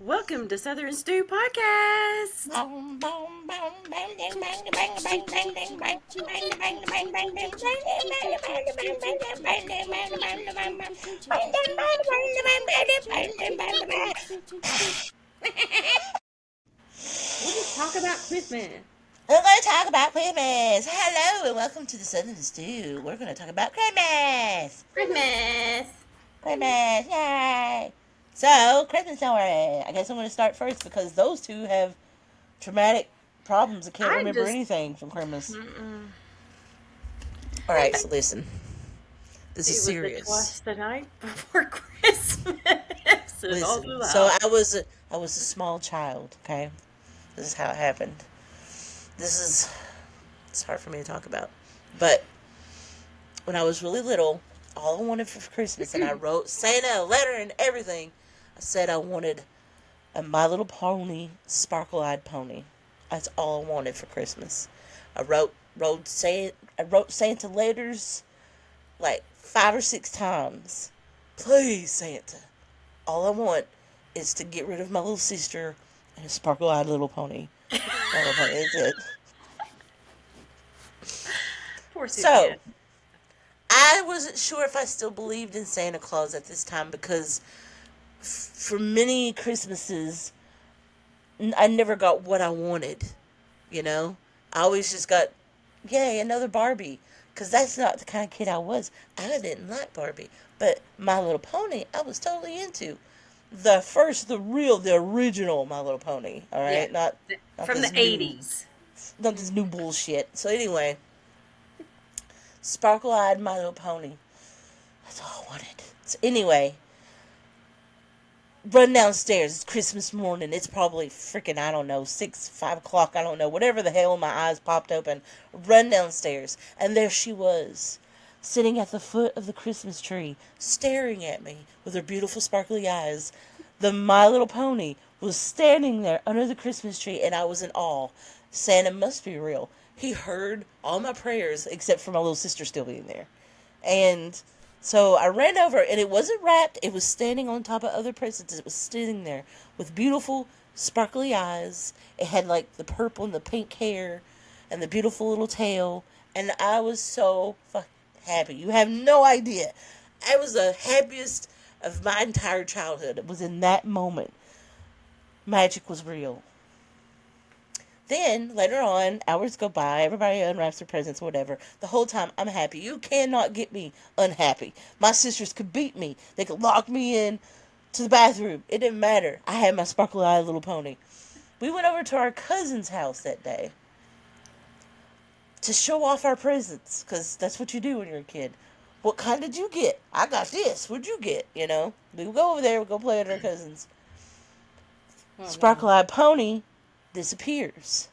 Welcome to Southern Stew Podcast. We'll just talk about Christmas. We're going to talk about Christmas. Hello and welcome to the Southern Stew. We're going to talk about Christmas. Christmas. Christmas, yay! So, Christmas story. I guess I'm going to start first because those two have traumatic problems. I can't remember anything from Christmas. All right, so listen. This is serious. It was the night before Christmas. Listen, so I was a small child. Okay, this is how it happened. It's hard for me to talk about, but when I was really little, all I wanted for Christmas, and I wrote Santa a letter and everything. I said I wanted a My Little Pony sparkle-eyed pony. That's all I wanted for Christmas. I wrote Santa letters like 5 or 6 times. Please, Santa. All I want is to get rid of my little sister and a sparkle-eyed little pony. That's it. Poor Santa. So, I wasn't sure if I still believed in Santa Claus at this time because for many Christmases, I never got what I wanted. You know? I always just got, yay, another Barbie. Because that's not the kind of kid I was. I didn't like Barbie. But My Little Pony, I was totally into. The original My Little Pony. All right? Yeah, not from the 80s. Not this new bullshit. So anyway, sparkle-eyed My Little Pony. That's all I wanted. So anyway, run downstairs. It's Christmas morning. It's probably freaking, I don't know, 6, 5 o'clock. I don't know. Whatever the hell, my eyes popped open. Run downstairs. And there she was, sitting at the foot of the Christmas tree, staring at me with her beautiful sparkly eyes. The My Little Pony was standing there under the Christmas tree, and I was in awe. Santa must be real. He heard all my prayers, except for my little sister still being there. And so I ran over, and it wasn't wrapped. It was standing on top of other presents. It was sitting there with beautiful, sparkly eyes. It had like the purple and the pink hair and the beautiful little tail. And I was so fucking happy. You have no idea. I was the happiest of my entire childhood. It was in that moment. Magic was real. Then, later on, hours go by, everybody unwraps their presents, whatever. The whole time, I'm happy. You cannot get me unhappy. My sisters could beat me. They could lock me in to the bathroom. It didn't matter. I had my sparkle-eyed little pony. We went over to our cousin's house that day to show off our presents, because that's what you do when you're a kid. What kind did you get? I got this. What'd you get? You know? We would go over there, we'd go play with our cousins. Sparkle-eyed pony disappears.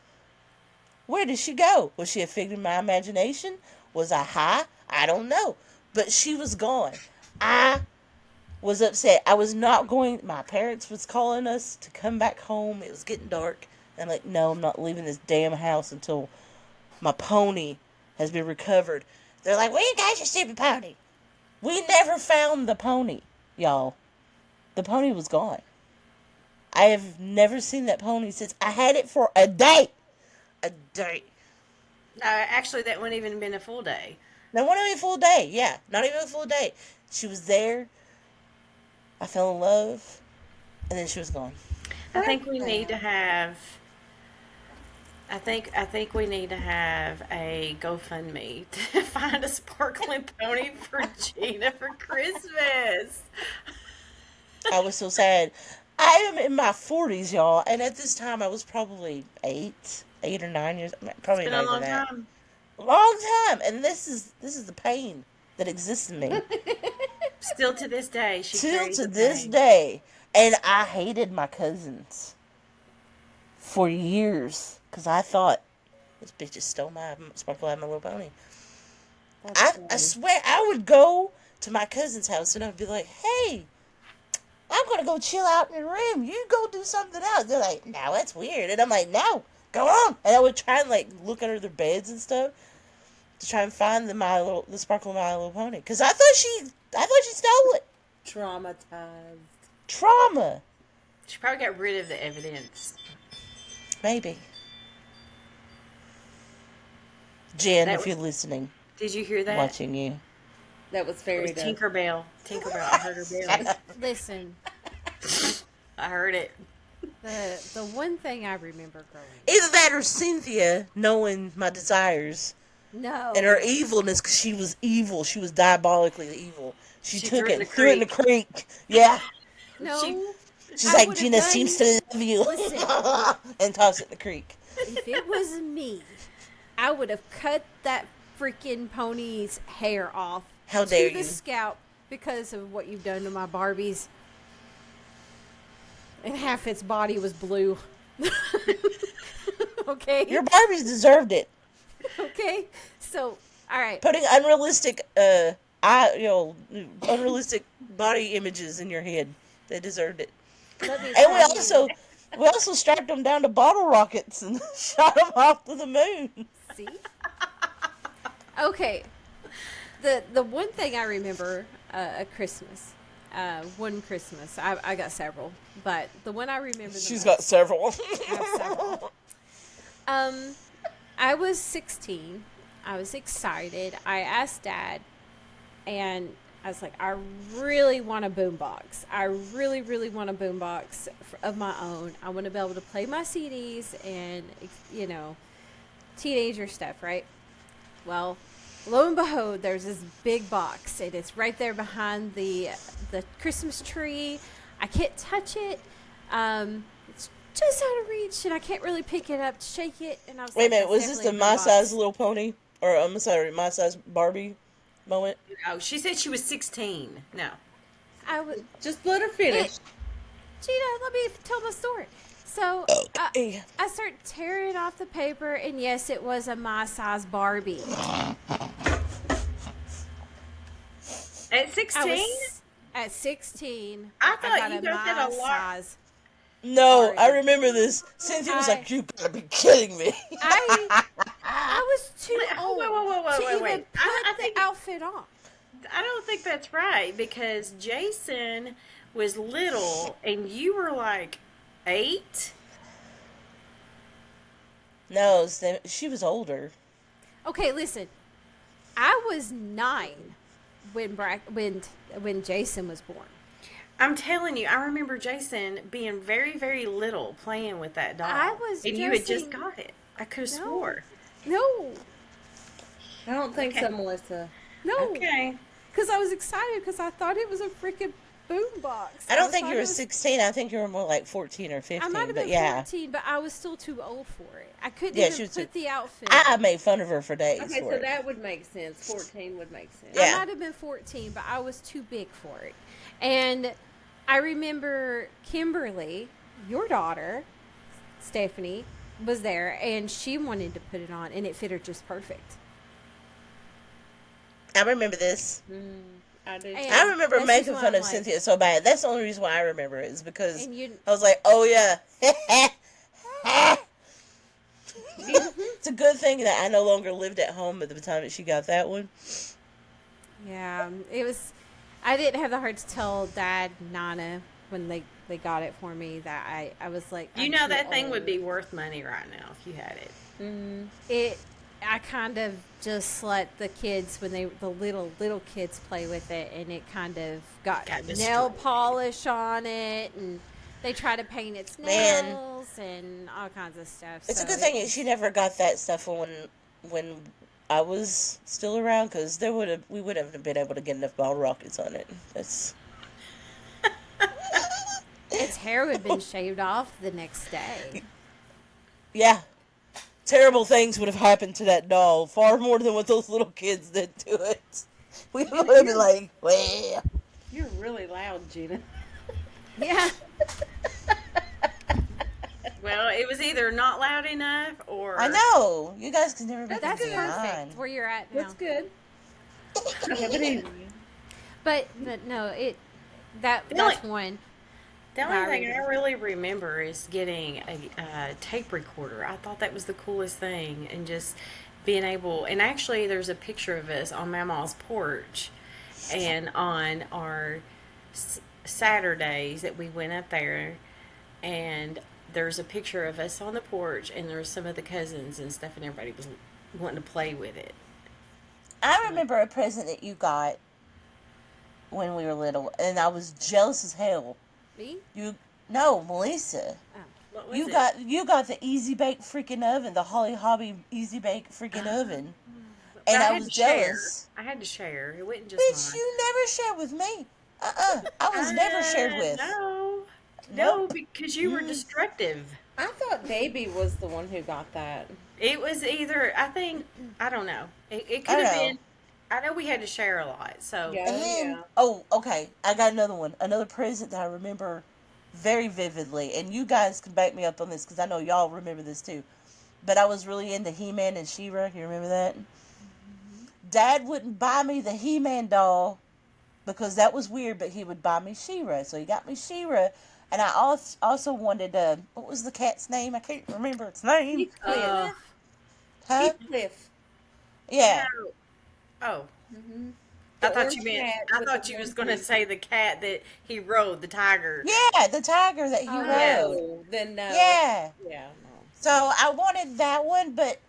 Where did she go? Was she a figment of my imagination? Was I high? I don't know. But she was gone. I was upset. I was not going. My parents was calling us to come back home. It was getting dark. I'm like, no, I'm not leaving this damn house until my pony has been recovered. They're like, where you got your stupid pony? We never found the pony, y'all. The pony was gone. I have never seen that pony since. I had it for a day. A day. Actually, that wouldn't even been a full day. That wasn't even a full day. Yeah, not even a full day. She was there. I fell in love. And then she was gone. I think we need to have. I think we need to have a GoFundMe to find a sparkling pony for Gina for Christmas. I was so sad. I am in my 40s, y'all, and at this time I was probably 8 or 9 years, probably It's been not a even long that. time. Long time, and this is the pain that exists in me Still to this day, she till carries to the this pain. day. And I hated my cousins for years because I thought this bitch just stole my sparkle out my little pony. That's I funny. swear I would go to my cousin's house and I'd be like, hey, I'm going to go chill out in the room. You go do something else. They're like, no, that's weird. And I'm like, no, go on. And I would try and like look under their beds and stuff to try and find the sparkle My Little Pony. Because I thought she stole it. Traumatized. Trauma. She probably got rid of the evidence. Maybe. Jen, That if was. you're listening, Did you hear that? watching you. That was It was fairy dust. Tinkerbell. Tinkerbell. I heard her bell. Listen, I heard it. the one thing I remember growing up. Either that or Cynthia knowing my desires and her No. evilness, because she was evil. She was diabolically evil. She She took threw it it in the and threw it in the creek. creek. Yeah. She. No. She's I like, would have Gina seems done. to love you. Listen, And toss it in the creek. if it was me, I would have cut that freaking pony's hair off How to dare the you. scalp because of what you've done to my Barbies. And half its body was blue. Okay. Your Barbies deserved it. Okay. So, all right. Putting unrealistic, unrealistic body images in your head. They deserved it. Let me And tell you. we also strapped them down to bottle rockets and shot them off to the moon. See? Okay. The one thing I remember at Christmas, one Christmas, I got several, but the one I remember the She's most, got several. I have several. Um, I was 16. I was excited. I asked Dad, and I was like, I really want a boombox. I really, really want a boombox of my own. I want to be able to play my CDs and, teenager stuff, right? Well, lo and behold, there's this big box, and it's right there behind the Christmas tree. I can't touch it. It's just out of reach, and I can't really pick it up, shake it. And I was Wait a like, minute, "That's was this the definitely a My boombox." Size Little Pony? Or, I'm sorry, My Size Barbie moment? Oh, she said she was 16. No. I would, Just let her finish. Gina, let me tell the story. So Okay. I start tearing off the paper, and yes, it was a my size Barbie. At I 16? was at 16. I thought got you a guys did my a lot. size. No, I Barbie. remember this. Cynthia was I- like, you gotta be kidding me. I was too Wait, old wait, to even wait. put I the think- outfit on. I don't think that's right because Jason was little and you were like 8. No, she was older. Okay, listen. I was 9 when when Jason was born. I'm telling you, I remember Jason being very, very little playing with that doll. I was and you had dressing- just got it. I could have No. swore. No, I don't think Okay. so, Melissa. no. Okay. Because I was excited because I thought it was a freaking boombox. I don't think thought you were it was- 16. I think you were more like 14 or 15. I might have but been yeah. 14, but I was still too old for it. I couldn't Yeah, she even was too- put the outfit I on. made fun of her for days Okay, for so it. that would make sense. 14 would make sense. Yeah. I might have been 14, but I was too big for it. And I remember Kimberly, your daughter, Stephanie, was there, and she wanted to put it on, and it fit her just perfect. I remember this. I do. And- I remember that's making just fun why of I'm like- Cynthia so bad. That's the only reason why I remember it is because And you, I was like, oh yeah. It's a good thing that I no longer lived at home at the time that she got that one. yeah, it was. I didn't have the heart to tell Dad, Nana, when they got it for me that I was like, You I'm know too that thing would old. be worth money right now if you had it. It. I kind of just let the kids when the little kids play with it, and it kind of got Got nail destroyed. polish on it, and they try to paint its Man. nails and all kinds of stuff. It's so a good thing that she never got that stuff when I was still around because we would have been able to get enough bottle rockets on it. That's its hair would have been shaved off the next day. yeah. Terrible things would have happened to that doll, far more than what those little kids did to it. We would have been like, well. You're really loud, Gina. Yeah. Well, it was either not loud enough or I know. You guys can never be That's confused. perfect where you're at now. That's good. Have it easy. But no, that's only- one. The only I thing I remember. really remember is getting a tape recorder. I thought that was the coolest thing, and just being able. And actually, there's a picture of us on Mama's porch, and on our Saturdays that we went up there, and there's a picture of us on the porch, and there were some of the cousins and stuff, and everybody was wanting to play with it. I So, remember a present that you got when we were little, and I was jealous as hell. Me? You no, Melissa. Oh. what was You it? got you got the Easy Bake freaking oven, the Holly Hobby Easy Bake freaking oven, But and I I had was to share. jealous. I had to share. It wasn't just Bitch, mine. you never shared with me. I was never shared with. No, no, Nope. because you were Mm. destructive. I thought Davy was the one who got that. It was either, I think, I don't know. It I could have know. been, I know we had to share a lot. So, And Yeah, then, yeah. oh, okay, I got another one, another present that I remember very vividly, and you guys can back me up on this because I know y'all remember this too. But I was really into He-Man and She-Ra. You remember that? Dad wouldn't buy me the He-Man doll because that was weird, but he would buy me She-Ra. So he got me She-Ra, and I also wanted what was the cat's name? I can't remember its name. Heathcliff. uh, Heathcliff? Huh? Heathcliff. Yeah. no. Oh, Hmm. I The thought you orange meant, cat I with the thought you was one going to tooth. say the cat that he rode, the tiger. Yeah, the tiger that he Oh, yeah. Yes. rode. Oh, then no. Yeah. Yeah, no. So I wanted that one, but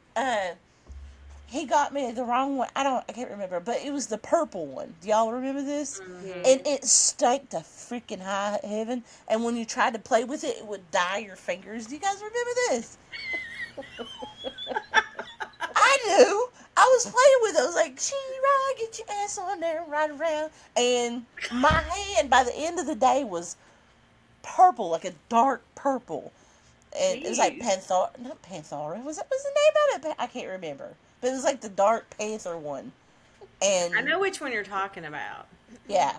he got me the wrong one. I can't remember, but it was the purple one. Do y'all remember this? Mm-hmm. And Yeah. it stank to freaking high heaven. And when you tried to play with it, it would dye your fingers. Do you guys remember this? I do. I was playing with it. I was like, She-Ra, get your ass on there and ride around. And my hand, by the end of the day, was purple, like a dark purple. And it was like Jeez. Not Panthara. Was the name of it? I can't remember. But it was like the Dark Panther one. I And know which one you're talking about. yeah.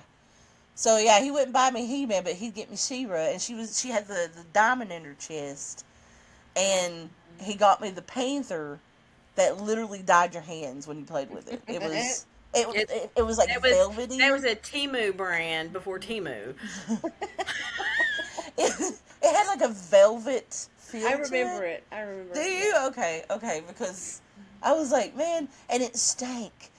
So yeah, he wouldn't buy me He Man, but he'd get me She-Ra, and she had the diamond in her chest. And he got me the Panther that literally dyed your hands when you played with it. It, It was like that was that velvety. was a Timu brand before Timu. It had like a velvet I feel to remember it. it. I remember Do it. you? Okay, okay. Because I was like, man, and it stank,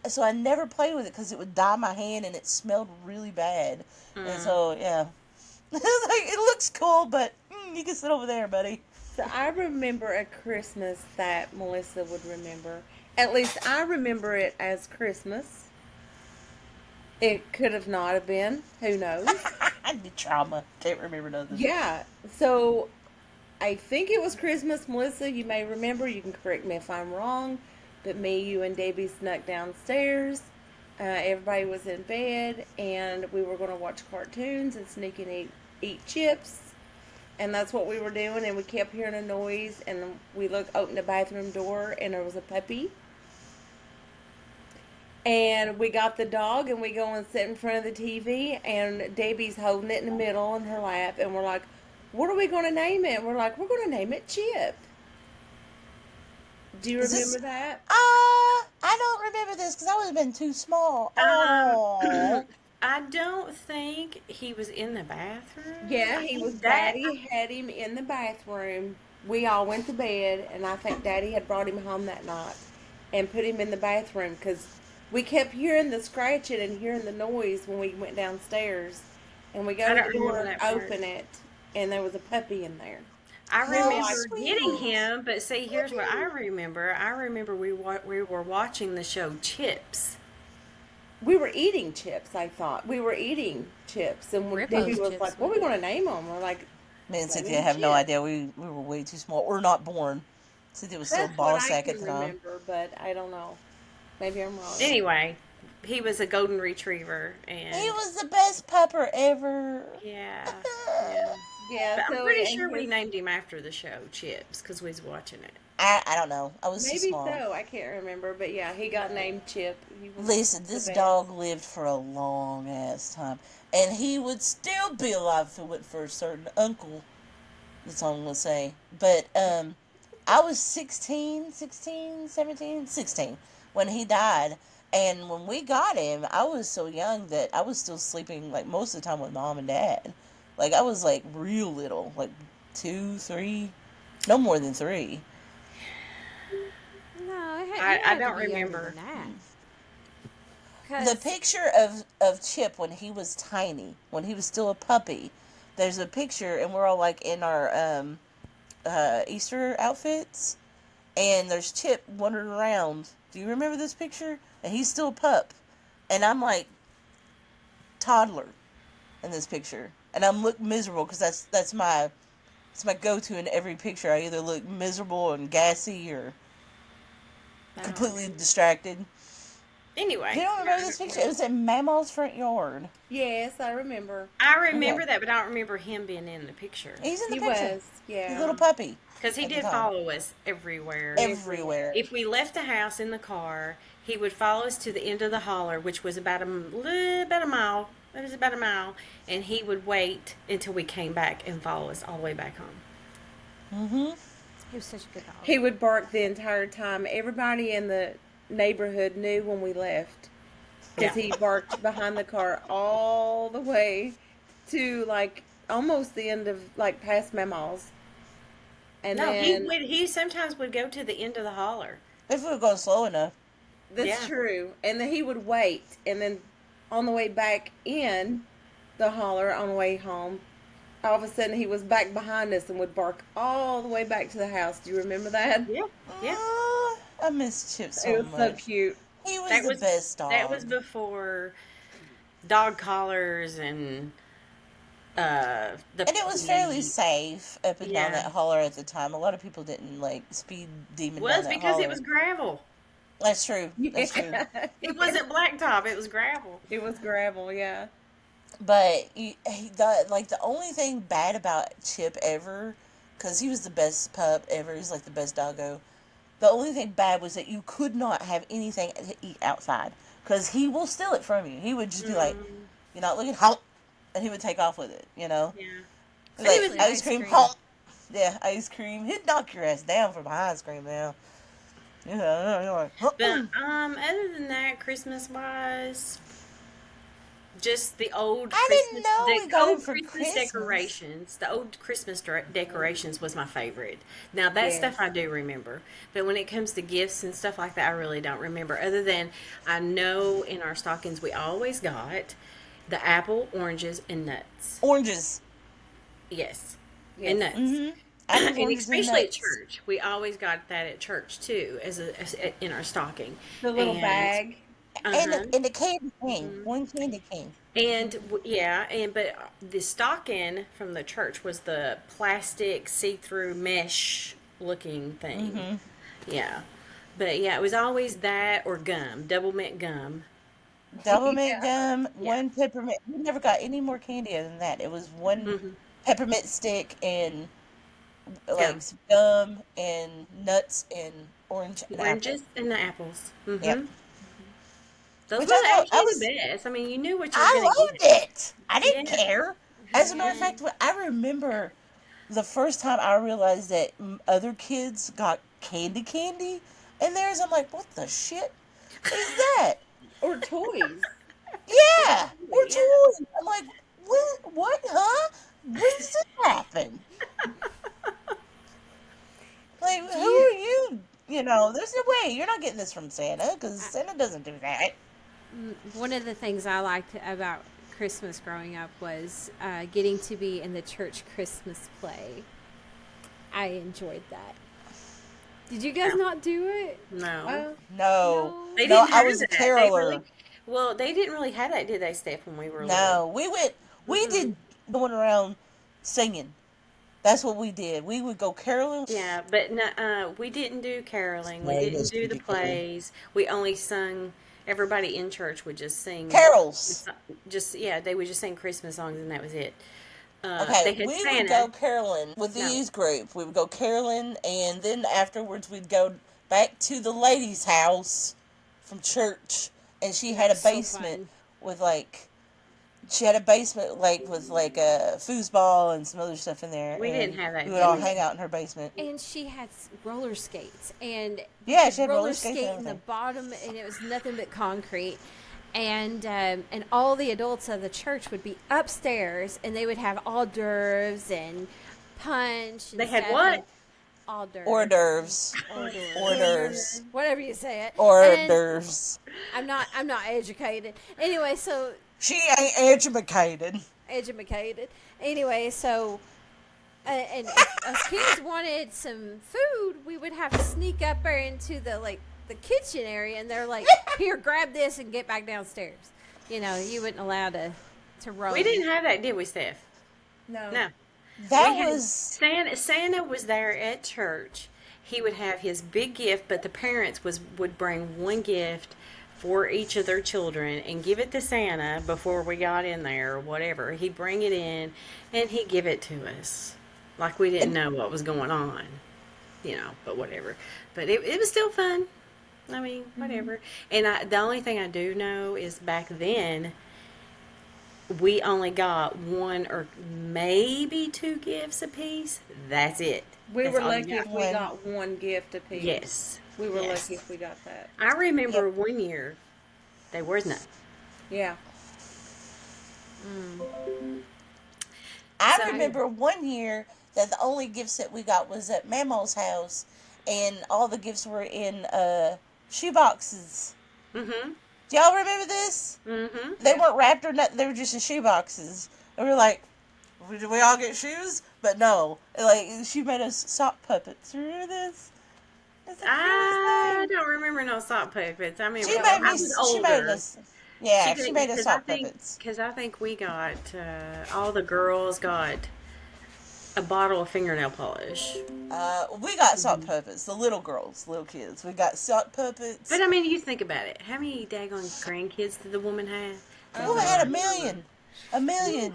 so I never played with it because it would dye my hand and it smelled really bad. And Mm. so yeah, like it looks cool, but you can sit over there, buddy. So I remember a Christmas that Melissa would remember. At least I remember it as Christmas. It could have not have been. Who knows? The trauma. Can't remember nothing. Yeah. So I think it was Christmas, Melissa. You may remember. You can correct me if I'm wrong. But me, you, and Davy snuck downstairs. Everybody was in bed, and we were going to watch cartoons and sneak and eat chips. And that's what we were doing. And we kept hearing a noise, and we opened the bathroom door, and there was a puppy. And we got the dog, and we go and sit in front of the TV, and Davy's holding it in the middle in her lap, and we're like, "What are we going to name it?" And we're like, "We're going to name it Chip." Do you Is remember this? that? I don't remember this because I would have been too small. Um, Oh, I don't think he was in the bathroom. Yeah, I he was. think that. Daddy had him in the bathroom. We all went to bed, and I think Daddy had brought him home that night and put him in the bathroom because we kept hearing the scratching and hearing the noise when we went downstairs. And we go I to don't the door remember and that part. open it, and there was a puppy in there. I We were how like, remember getting sweet. him, but see, here's what I remember. I remember we were watching the show Chips. we were eating chips. I thought we were eating chips, and when Davy Rippo's was chips like, "What are we maybe. going to name them?" We're like, Me and "Let's name Cynthia them have no Chip." idea. We were way too small. We're not born. Cynthia was still a That's what ball I sack at can the time. remember, but I don't know. Maybe I'm wrong. Anyway, he was a golden retriever, He and was the best pupper ever. yeah, yeah. Yeah, But I'm so pretty and sure we his named him after the show Chips because we was watching it. I don't know. I was too maybe small. so. I can't remember, but yeah, he got named Chip. He was Listen, the this best. dog lived for a long ass time. And he would still be alive if it went for a certain uncle. That's all I'm going to say. But I was 16 when he died. And when we got him, I was so young that I was still sleeping like most of the time with mom and dad. Like I was like real little, like 2, 3, no more than 3. No, you I had to don't be younger remember. than that. The Because picture of Chip when he was tiny, when he was still a puppy, there's a picture, and we're all like in our Easter outfits, and there's Chip wandering around. Do you remember this picture? And he's still a pup, and I'm like toddler in this picture, and I'm look miserable because that's my go-to in every picture. I either look miserable and gassy or I don't completely remember. distracted. You Anyway, don't remember this picture? It was in Mama's front yard. Yes, I remember. I Okay, remember that, but I don't remember him being in the picture. he's in the He picture. was, He's a yeah, little puppy Because he at the did time. follow us everywhere. everywhere. Everywhere. If we left the house in the car, he would follow us to the end of the holler, which was about a mile. It was about a mile, and he would wait until we came back and follow us all the way back home. Mm-hmm. He was such a good dog. He would bark the entire time. Everybody in the neighborhood knew when we left Yeah. because he barked behind the car all the way to like almost the end of like past Mama's, and No, he then would. He sometimes would go to the end of the holler. If we were going slow enough. that's Yeah. true. And then he would wait, and then on the way back in the holler on the way home, all of a sudden he was back behind us and would bark all the way back to the house. Do you remember that? Yeah. Yeah. I miss Chip so It was so much. cute. He was That the was best that was dog. before dog collars and the And it was fairly safe up and down yeah. that holler at the time. A lot of people didn't like speed demon down Was that because holler. it was gravel. That's true. That's true. Yeah. It wasn't blacktop. It was gravel. It was gravel, yeah. But the only thing bad about Chip ever, because he was the best pup ever. He's like the best doggo. The only thing bad was that you could not have anything to eat outside because he will steal it from you. He would just be like, Mm, "You're not looking home," and he would take off with it. You know, yeah. He's But it like was ice ice cream, cream. home. Yeah, ice cream. He'd knock your ass down from ice cream now. Yeah, you're like, But other than that, Christmas wise, just the old I didn't Christmas, know the we got him old for Christmas Christmas. decorations. The old Christmas decorations was my favorite. Now that Yes. stuff I do remember, but when it comes to gifts and stuff like that, I really don't remember. Other than I know in our stockings we always got the apple, oranges, and nuts. Oranges. Yes, Yes. and nuts. Mm-hmm. Apples, And oranges, and especially at nuts. church, we always got that at church too, as in our stocking. The little And bag. And uh-huh. and the candy cane. One candy cane. And yeah, but the stocking from the church was the plastic see-through mesh looking thing. Mm-hmm. Yeah. But yeah, it was always that or gum, double mint gum. Double mint Yeah. gum, Yeah. one peppermint. We never got any more candy other than that. It was one Hmm. peppermint stick and like Gum. some gum and nuts and orange and apple. Oranges and the apples. Yep. Those Which were I thought actually the best. I mean, you knew what you were I going to loved get. it. I didn't Yeah. care. As a matter of Yeah. fact, I remember the first time I realized that other kids got candy in theirs. I'm like, what the shit is that? Or toys. Yeah, or Yeah. toys. I'm like, what, huh? When does this happen? Like, who are you? You know, there's no way you're not getting this from Santa because Santa doesn't do that. One of the things I liked about Christmas growing up was getting to be in the church Christmas play. I enjoyed that. Did you guys No. not do it? No. Well, No, They no, didn't I have was a that. caroler. Well, they didn't really have that, did they, Steph, when we were little? No, we did going around singing. That's what we did. We would go caroling. Yeah, but no, we didn't do caroling. We No, didn't those do the people caroling. plays. We only sung. Everybody in church would just sing. Carols. Just yeah, they would just sing Christmas songs, and that was it. Okay, They had we would Santa. go caroling with the No. youth group. We would go caroling, and then afterwards we'd go back to the lady's house from church, and she had a So basement fun. with like with like a foosball and some other stuff in there. We and didn't have that, We would all did we? hang out in her basement. And she had roller skates, and Yeah, you she had could roller skates and skate in the everything. bottom, and it was nothing but concrete. And all the adults of the church would be upstairs, and they would have hors d'oeuvres and punch. And They had stuff, what? and hors d'oeuvres. Hors d'oeuvres. Hors d'oeuvres. Hors d'oeuvres. Whatever you say it. Hors And d'oeuvres. I'm not educated. Anyway, so She ain't educated. educated. Anyway, so and if us kids wanted some food, we would have to sneak up there into the kitchen area, and they're like, "Here, grab this and get back downstairs." You wouldn't allow to We roam. didn't have that, did we, Steph? No. No. That We had was Santa was there at church. He would have his big gift, but the parents would bring one gift for each of their children and give it to Santa before we got in there or whatever. He'd bring it in and he'd give it to us. Like we didn't know what was going on. But whatever. But it was still fun. I mean, whatever. And the only thing I do know is back then we only got one or maybe two gifts apiece. That's it. We That's were all you lucky if we One. got one gift apiece. Yes. We were Yes. lucky if we got that. I remember Yep. one year there was none. Yeah. I So- remember one year that the only gifts that we got was at Mama's house, and all the gifts were in shoe boxes. Mm-hmm. Do y'all remember this? Mm-hmm. They weren't wrapped or nothing. They were just in shoe boxes. And we were like, did we all get shoes? But no. Like, she made us sock puppets. Remember this? That's the I cutest thing. don't remember no sock puppets. I mean, She I made me. was She made older. us. Yeah, she did- made us 'cause sock puppets. Because I think we got, all the girls got a bottle of fingernail polish. We got sock puppets. The little girls, little kids. We got sock puppets. But I mean, you think about it. How many daggone grandkids did the woman have? Oh, I had a million. A million.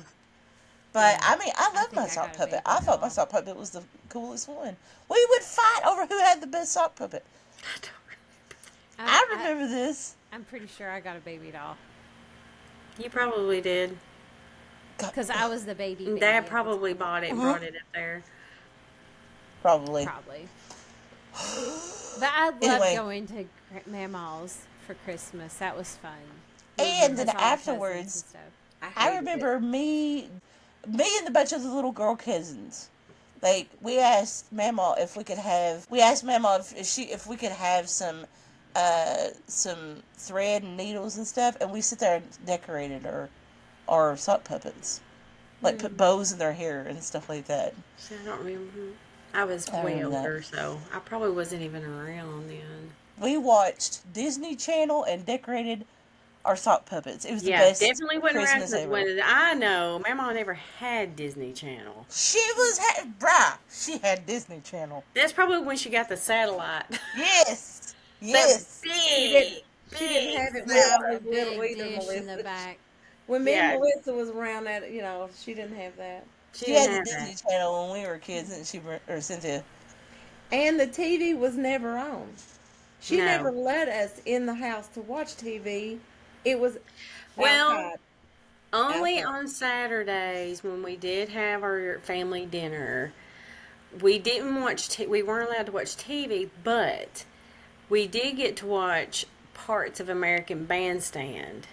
But, I mean, I love think my I sock got a puppet. baby I thought my doll. sock puppet was the coolest one. We would fight over who had the best sock puppet. I don't I remember this. I'm pretty sure I got a baby doll You probably did. because I was the baby. Dad at the probably time. bought it and brought it up there. Probably. Probably. But I loved Anyway. going to Mama's for Christmas. That was fun. And then With all the cousins and afterwards, stuff. I hated remember me and a bunch of the little girl cousins. Like, we asked Mama if we could have. We asked Mama if we could have some thread and needles and stuff, and we sit there and decorated our sock puppets, like put bows in their hair and stuff like that. See, I don't remember. I was I way remember that. older, so I probably wasn't even around then. We watched Disney Channel and decorated our sock puppets. It was the Yeah, best definitely wasn't around Christmas 'cause ever. when I know my mom never had Disney Channel. She was bruh. She had Disney Channel. That's probably when she got the satellite. Yes, yes. Big, She didn't have it when Yeah. I was little Big either, dish in the Melissa. back. When me Yeah. and Melissa was around that, she didn't have that. She She had didn't the have Disney that. Channel when we were kids, and or Cynthia. And the TV was never on. She No. never let us in the house to watch TV. It was Well, outside. Only Outside. on Saturdays when we did have our family dinner, we didn't watch. We weren't allowed to watch TV, but we did get to watch parts of American Bandstand.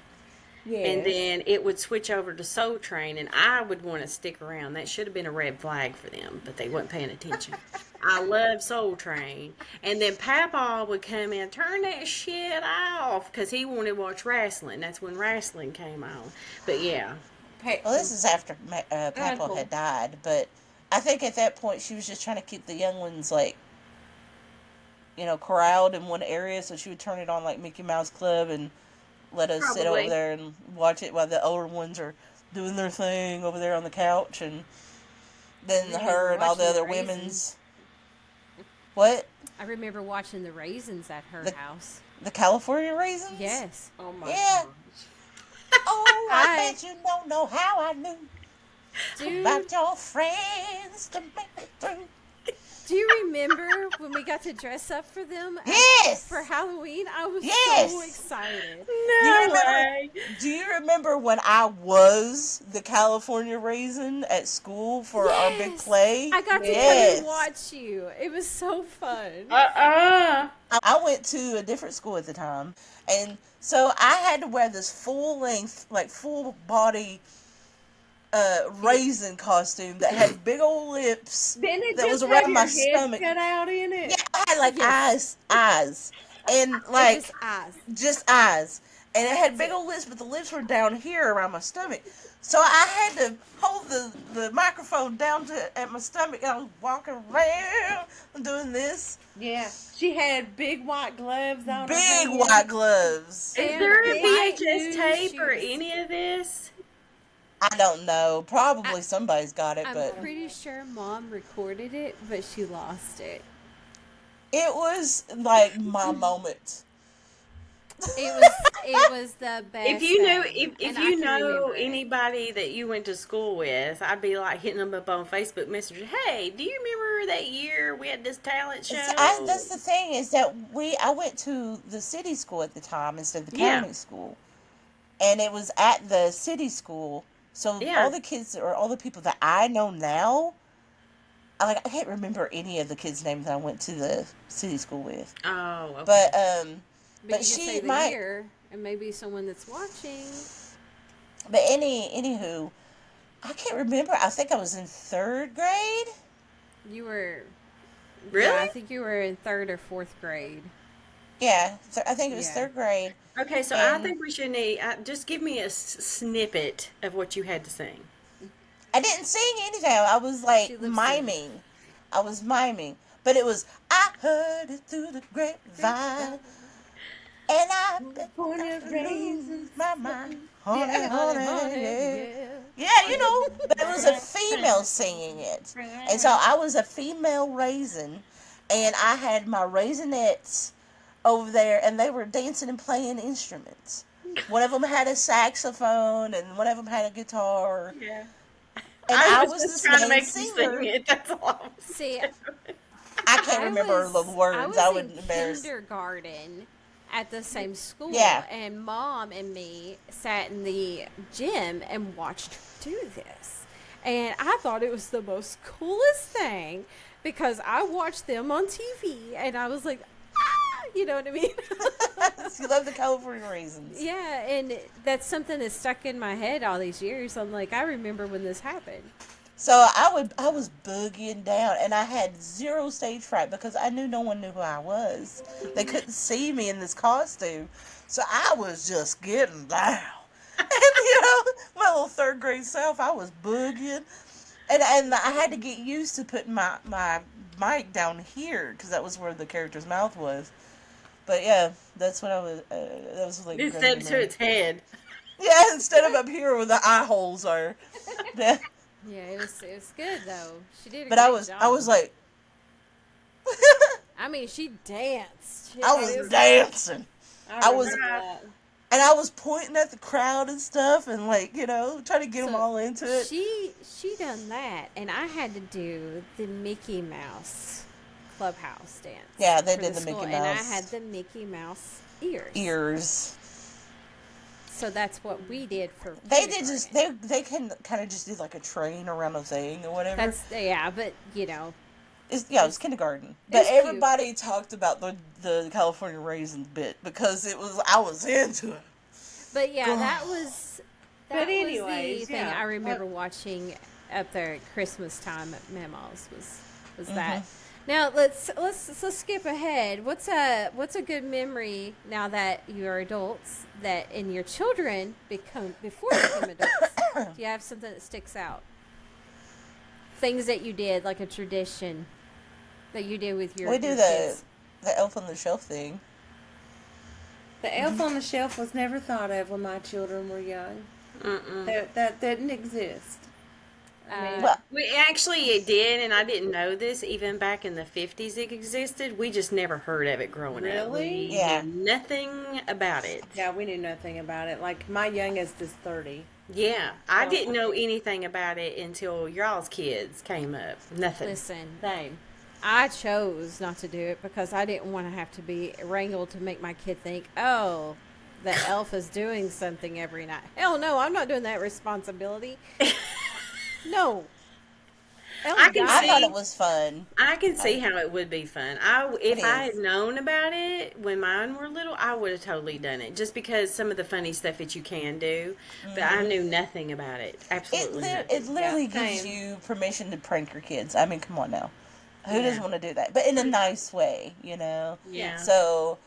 Yes. And then it would switch over to Soul Train, and I would want to stick around. That should have been a red flag for them, but they wasn't paying attention. I love Soul Train. And then Papa would come in, turn that shit off, because he wanted to watch wrestling. That's when wrestling came on. But yeah. Well, this is after Papa cool. had died, but I think at that point she was just trying to keep the young ones corralled in one area, so she would turn it on like Mickey Mouse Club and let us sit Probably. over there and watch it while the older ones are doing their thing over there on the couch, and then remember her and all the watching other the women's. What? I remember watching the raisins at her The- house. The California raisins? Yes. Oh my Yeah. gosh. Oh, I I- bet you don't know how I knew Dude, about your friends to make it through. do you remember when we got to dress up for them Yes. for Halloween? I was Yes. so excited. Do you remember when I was the California raisin at school for our big Yes. play? I got to Yes. come and watch you. It was so fun. I went to a different school at the time, and so I had to wear this full length, like full body raisin costume that had big old lips. Didn't it That just was around have my your head stomach. cut out in it? Yeah, I had like Yes. eyes, and It like just eyes. just eyes. and it had big old lips, but the lips were down here around my stomach. So I had to hold the microphone down at my stomach, and I was walking around doing this. Yeah. She had big white gloves on her Big hand. white gloves. Is And there a white VHS new tape or shoes. any of this? I don't know. Probably I- somebody's got it, I'm but pretty sure Mom recorded it, but she lost it. it was like my moment. It was the best. If you knew, thing, if and I you can know remember it. anybody that you went to school with, I'd be like hitting them up on Facebook Messenger. Hey, do you remember that year we had this talent show? That's the thing is that I went to the city school at the time instead of the Yeah. county school, and it was at the city school. So Yeah. all the kids or all the people that I know now, I can't remember any of the kids' names that I went to the city school with. Oh, okay. But But but you she can say the might. year, and maybe someone that's watching. But anywho, I can't remember. I think I was in 3rd grade. You were. Really? Yeah, I think you were in 3rd or 4th grade. Yeah, I think it was Yeah. 3rd grade. Okay, so I And think we should need just give me a snippet of what you had to sing. I didn't sing anything. I was She like lip synced. miming. I was miming. But it was, I heard it through the grapevine. And I bet California I lose raisins. my mind. Honey, Yeah. honey, yeah. yeah. Yeah, you know, but it was a female singing it. And so I was a female raisin. And I had my raisinettes over there. And they were dancing and playing instruments. One of them had a saxophone. And one of them had a guitar. Yeah. And I I was was just the trying to main make you singer. sing it. That's all I was See, doing. I can't remember the words. I was I would in embarrass. kindergarten at the same school, Yeah. and Mom and me sat in the gym and watched her do this, and I thought it was the most coolest thing because I watched them on TV, and I was like, ah, you know what I mean? You love the California raisins. Yeah, and that's something that's stuck in my head all these years. I'm like, I remember when this happened. So I was boogieing down, and I had zero stage fright because I knew no one knew who I was. They couldn't see me in this costume, so I was just getting down. And my little 3rd grade self, I was boogieing, and I had to get used to putting my mic down here because that was where the character's mouth was. But yeah, that's what I was. That was like Instead to its head. Yeah, instead of up here where the eye holes are. Yeah. Yeah, it was good though. She did a But great I was job. like, I mean, she danced. I was dancing, I was- remember that. and I was pointing at the crowd and stuff, and trying to get them So, all into it. She done that, and I had to do the Mickey Mouse clubhouse dance. Yeah, they for did the school, Mickey and I Mouse. had the Mickey Mouse ears. Ears. So that's what we did for. They did just kindergarten. they can kind of just do like a train around a thing or whatever. That's yeah, but you know, It was kindergarten, but it's cute. everybody talked about the California raisin bit because I was into it. but yeah, God. that was. That But was anyways, the thing yeah. I remember watching up there at Christmas time at Mama's was that. Now let's skip ahead. What's a good memory now that you are adults that and your children before you become adults? Do you have something that sticks out? Things that you did, like a tradition that you did with your We do your the kids. elf on the shelf thing. The elf on the shelf was never thought of when my children were young. That didn't exist. Well, It did, and I didn't know this. Even back in the 50s, it existed. We just never heard of it growing up. Really? We Yeah. knew nothing about it. Yeah, we knew nothing about it. Like, my youngest is 30. Yeah, I didn't know anything about it until y'all's kids came up. Nothing. Listen, Same. I chose not to do it because I didn't want to have to be wrangled to make my kid think, oh, the elf is doing something every night. Hell no, I'm not doing that responsibility. No. Elf I can I see- thought it was fun. I can see how it would be fun. If I is. had known about it when mine were little, I would have totally done it. Just because some of the funny stuff that you can do, but I knew nothing about it. Absolutely nothing. It literally Yeah, gives same. you permission to prank your kids. I mean, come on now. Who doesn't want to do that? But in a nice way, Yeah. So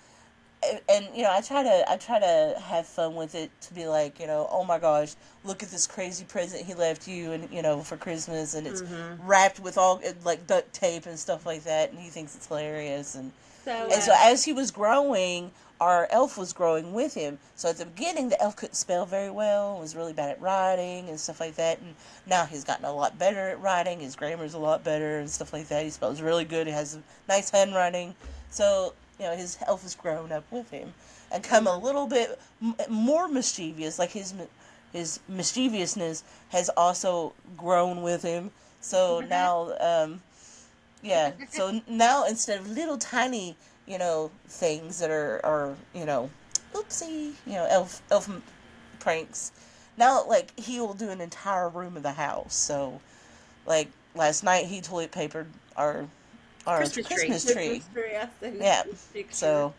and I try to have fun with it, to be like, oh my gosh, look at this crazy present he left you, and for Christmas, and it's Mm-hmm. wrapped with all like duct tape and stuff like that, and he thinks it's hilarious. and So, and so as he was growing, our elf was growing with him. So at the beginning, the elf couldn't spell very well, was really bad at writing and stuff like that. And now he's gotten a lot better at writing. His grammar's a lot better and stuff like that. He spells really good. He has nice handwriting. So, his elf has grown up with him and come a little bit more mischievous. Like his mischievousness has also grown with him. So now, yeah. So now, instead of little tiny, things that are oopsie, elf pranks. Now, like, he will do an entire room of the house. So, like, last night he toilet papered our Christmas tree. Christmas tree. Christmas tree, I seen Yeah. the picture. So,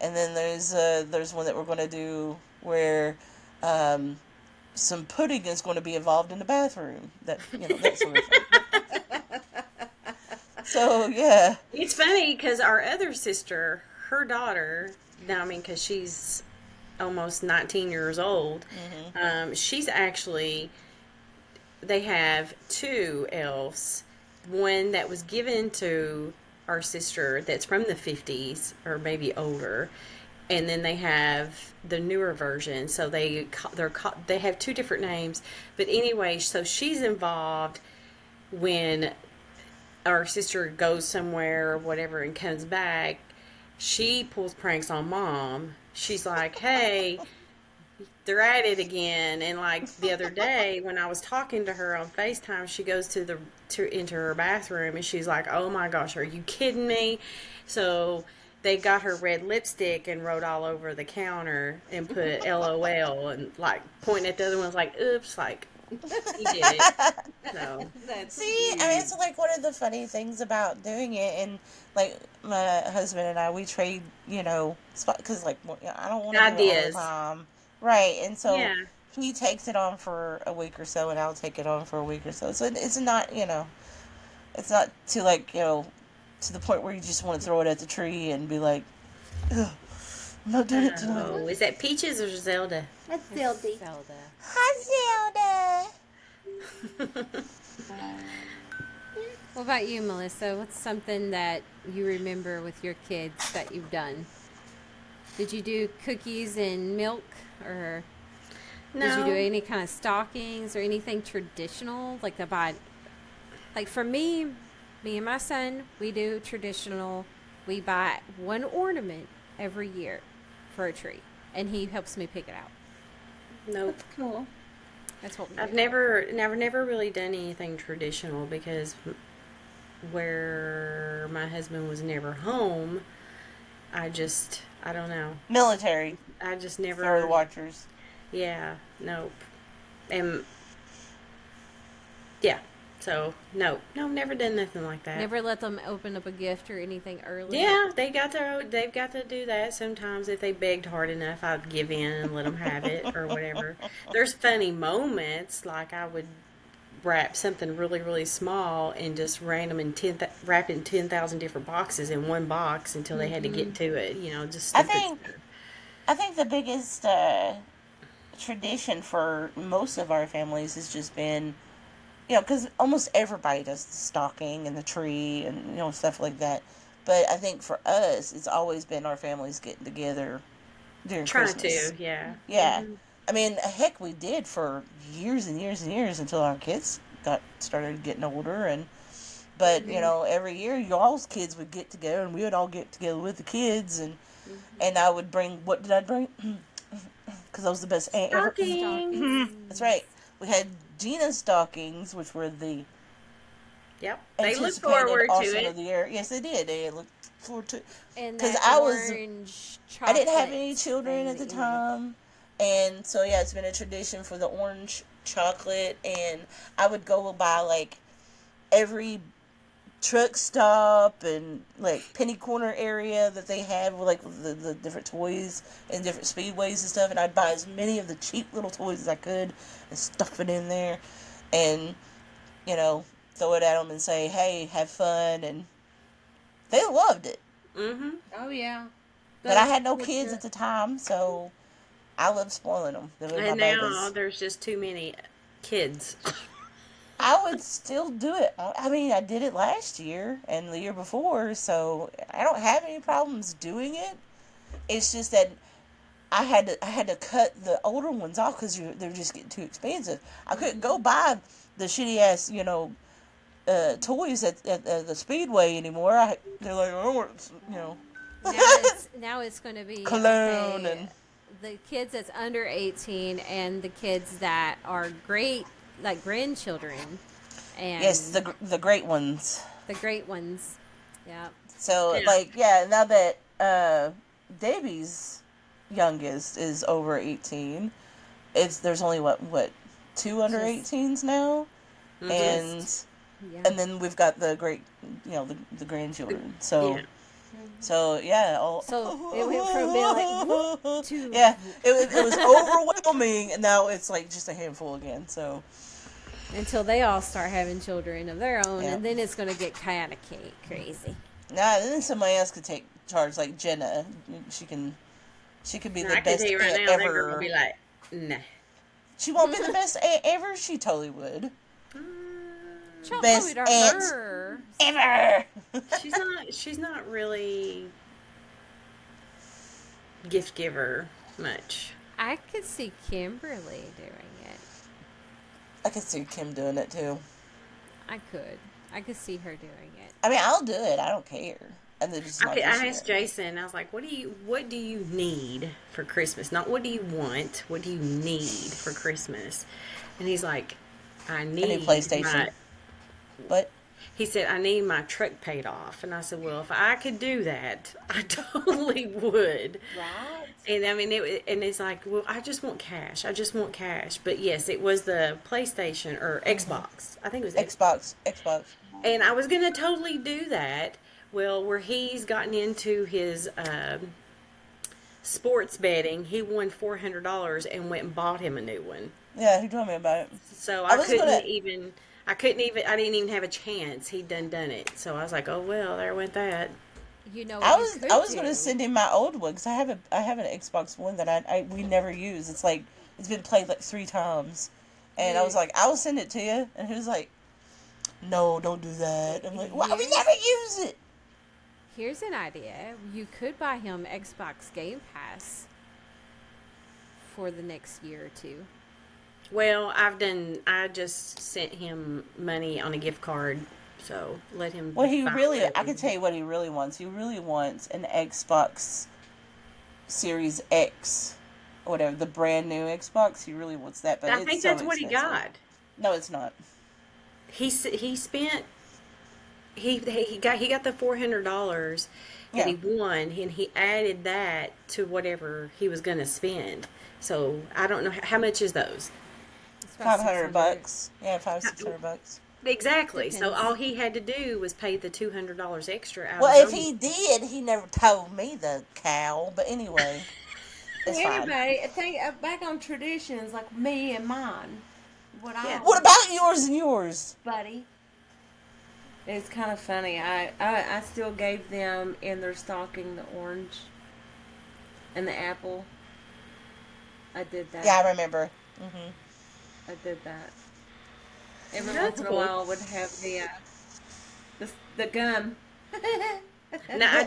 and then there's one that we're going to do where some pudding is going to be involved in the bathroom. That sort of thing. So, yeah. It's funny because our other sister, her daughter, now I mean, because she's almost 19 years old, she's actually, they have two elves. One that was given to our sister that's from the 50s or maybe older. And then they have the newer version. So they have two different names. But anyway, so she's involved when our sister goes somewhere or whatever and comes back, she pulls pranks on mom. She's like, hey, they're at it again. And like the other day when I was talking to her on FaceTime, she goes into her bathroom and she's like, oh my gosh, are you kidding me? So they got her red lipstick and wrote all over the counter and put LOL and like pointing at the other one's like, oops, like he did it. So That's See, cute. I mean, it's like one of the funny things about doing it, and like my husband and I, we trade, because like I don't want to do it all the ideas. time, right? And so Yeah. he takes it on for a week or so, and I'll take it on for a week or so. So it's not, it's not to like, to the point where you just want to throw it at the tree and be like, ugh, I'm not doing it tonight. Oh, is that Peaches or Zelda? That's Zelda. Zelda. Hi, Zelda. What about you, Melissa? What's something that you remember with your kids that you've done? Did you do cookies and milk, or did you do No. any kind of stockings or anything traditional, like the buy? Like for me and my son, we do traditional. We buy one ornament every year for a tree, and he helps me pick it out. Nope. That's cool. That's what we I've do. never really done anything traditional because where my husband was never home, I don't know. Military I just for the never, watchers. yeah, nope. And yeah, so no, never done nothing like that. Never let them open up a gift or anything early. Yeah, they've got to do that sometimes. If they begged hard enough, I'd give in and let them have it or whatever. There's funny moments, like I would wrap something really really small and just wrap it in 10,000 different boxes in one box until they had to get to it. Just I stupid think stuff. I think the biggest tradition for most of our families has just been, because almost everybody does the stocking and the tree and stuff like that. But I think for us, it's always been our families getting together during Trying Christmas. to, yeah. Yeah, I mean, heck, we did for years and years and years until our kids started getting older, and but every year y'all's kids would get together, and we would all get together with the kids, and I would bring, what did I bring? Because I was the best aunt ever. Stockings. That's right. We had Gina's stockings, which were the Yep. They look anticipated forward to awesome of it. the year. Yes, they did. They looked forward to it. And Because that orange I chocolate. didn't have any children thing at the that you made. time, and so yeah, it's been a tradition for the orange chocolate, and I would go buy like every truck stop and like penny corner area that they had with like the different toys and different speedways and stuff, and I'd buy as many of the cheap little toys as I could and stuff it in there, and you know throw it at them and say, hey, have fun, and they loved it. Mm-hmm. Oh yeah. But I had no kids at the time, so I love spoiling them. They were my And now babies. there's just too many kids. I would still do it. I mean, I did it last year and the year before, so I don't have any problems doing it. It's just that I had to cut the older ones off because they're just getting too expensive. I couldn't go buy the shitty ass toys at the Speedway anymore. They're like, I don't want Now it's going to be cologne okay. and The kids that's under 18 and the kids that are great, like grandchildren, yes, and the great ones. the great ones. Yeah. So Yeah. like yeah, now that Davey's youngest is over 18, there's only what two under Just 18s now, and just yeah. and then we've got the great the grandchildren. So Yeah. so yeah, So it went from being like whoop to yeah, it was overwhelming, and now it's like just a handful again. So until they all start having children of their own, yeah. and then it's going to get kind of crazy. now then somebody else could take charge, like Jenna. She could be Now, the I can best tell you right aunt now, they're ever. gonna be like, nah. She won't be the best aunt ever. She totally would. Child Best probably to aunt her. ever. She's not really gift giver much. I could see Kimberly doing it. I could see Kim doing it too. I could see her doing it. I mean, I'll do it. I don't care. And then just not Okay, this I year. asked Jason. I was like, what do you need for Christmas? Not what do you want. What do you need for Christmas?" And he's like, "I A need new PlayStation. my." But He said, "I need my truck paid off." And I said, "Well, if I could do that, I totally would." Right? And I mean, and it's like, "Well, I just want cash. I just want cash." But yes, it was the PlayStation or Xbox. I think it was Xbox. Xbox. And I was gonna totally do that. Well, where he's gotten into his sports betting, he won $400 and went and bought him a new one. Yeah, he told me about it. So I I was couldn't gonna. even. I couldn't even. I didn't even have a chance. He'd done it. So I was like, "Oh well, there went that." You know I what was you could I was do? gonna send him my old one because I have an Xbox One that we never use. It's like it's been played like 3 times, and I was like, I will send it to you, and he was like, no, don't do that. I'm like, well, we never use it. Here's an idea. You could buy him Xbox Game Pass for the next year or two. Well, I just sent him money on a gift card, so let him. Well, buy I whatever. can tell you what he really wants. He really wants an Xbox Series X, or whatever, the brand new Xbox. He really wants that, but I it's think so that's what he expensive. got. No, it's not. He spent he got the $400 that Yeah, he won, and he added that to whatever he was going to spend. So I don't know how much is those. It's about 500 $600. bucks. Yeah, 500-600 bucks. Exactly. So Depends. all he had to do was pay the $200 extra out Well, of if his he own. did, he never told me, the cow. But anyway, it's fine. Anyway, I think back on traditions like me and mine. What I Yeah. What about yours and yours? buddy? It's kind of funny. I still gave them in their stocking the orange and the apple. I did that. Yeah, I remember. I did that. Every That's once in a cool. while, I would have the gum. Now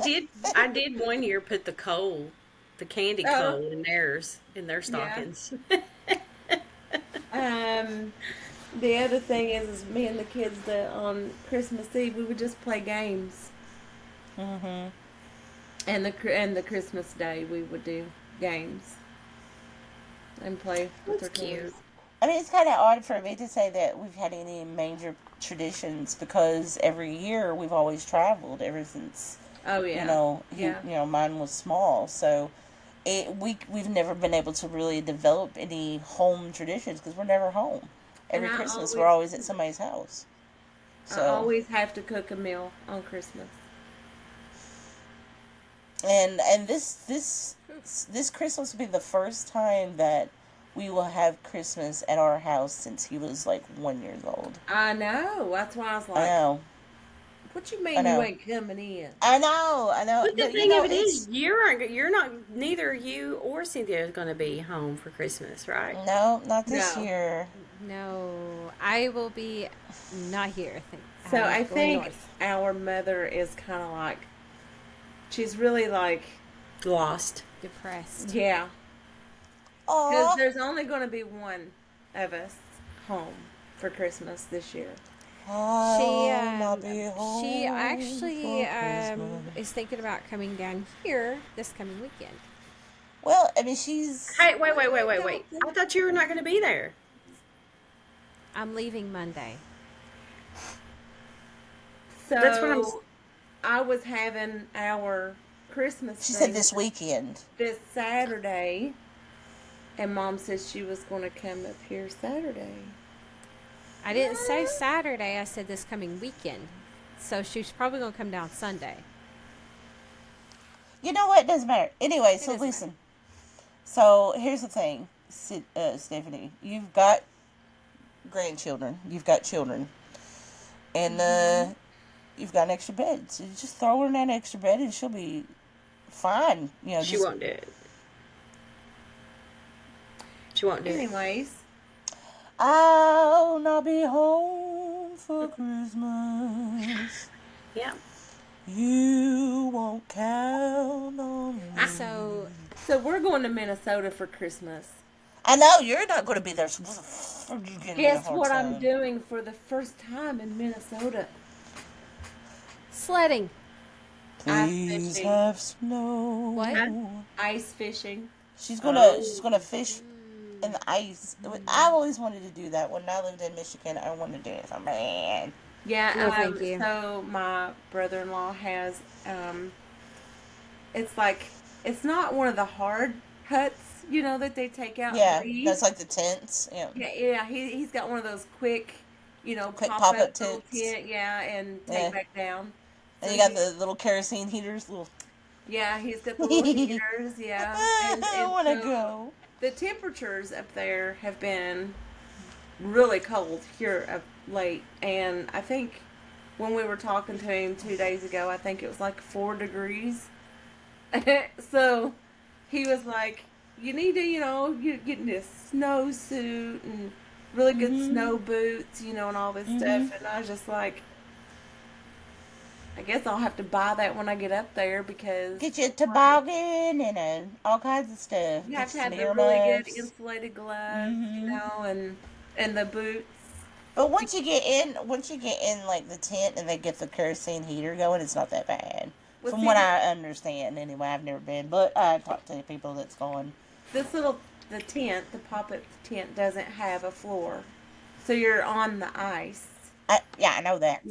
I did one year put the candy Oh. coal in their stockings. The other thing is me and the kids that on Christmas Eve we would just play games, Mm-hmm. and the Christmas Day we would do games and play with That's their cute. toys. I mean, it's kind of odd for me to say that we've had any major traditions because every year we've always traveled ever since Oh yeah, mine was small, so we've never been able to really develop any home traditions because we're never home. And Every I Christmas always, we're always at somebody's house. I So always have to cook a meal on Christmas. and this Christmas will be the first time that we will have Christmas at our house since he was like 1 year old. I know. That's why I was I like, know. What you I mean you know. ain't coming in? I know. But the But you thing know, of it is, it's you're not, neither you or Cynthia is going to be home for Christmas, right? no, not this No. year. No, I will be not here. So I'm I going think north. our mother is kind of like, she's really like, Lost. Depressed. yeah. Because Aw. there's only going to be one of us home for Christmas this year. She I'll not um be she home actually for Christmas. is thinking about coming down here this coming weekend. Well, I mean, she's. Hey, wait, wait, wait, wait, wait. Don't I thought you were not going to be there. I'm leaving Monday. That's what I'm. So I was having our Christmas She said thing this weekend. this Saturday, and Mom said she was going to come up here Saturday. I didn't say Saturday. I said this coming weekend. So she's probably gonna come down Sunday. You know what? It doesn't matter. Anyway, It so doesn't listen. So here's the thing, Stephanie. You've got grandchildren. You've got children. And you've got an extra bed. So you just throw her in that extra bed and she'll be fine. You know, She just won't do it. She won't do it. Anyways, I'll not be home for Christmas. Yeah. You won't count on me. So so we're going to Minnesota for Christmas. I know you're not going to be there. So what the fuck are you giving me a Guess hard what time? I'm doing for the first time in Minnesota? sledding. Please fishing. have snow. What? Ice fishing. She's gonna fish in the ice. I've always wanted to do that. When I lived in Michigan, I wanted to do it. So man, Yeah, No, thank you. so my brother-in-law has, it's like, it's not one of the hard huts, that they take out yeah, and leave. that's like the tents. Yeah, Yeah, he's got one of those quick, quick pop pop-up up little tents. tent, yeah, and Yeah. take back down. And So you got the little kerosene heaters. Little. yeah, he's got the little heaters, yeah, I and want to so go. the temperatures up there have been really cold here of late, and I think when we were talking to him 2 days ago, I think it was like 4 degrees. So he was like, "You need to, you getting this snowsuit and really good snow boots, and all this stuff." And I was just like, "I guess I'll have to buy that when I get up there because Get you a toboggan and all kinds of stuff. you Get have to you some have the really good earmuffs. insulated gloves, and the boots." But once you get in like the tent and they get the kerosene heater going, it's not that bad. Well, From see, what I understand, anyway, I've never been, but I talked to people that's gone. the tent, the pop-up tent doesn't have a floor, so you're on the ice, Yeah, I know that.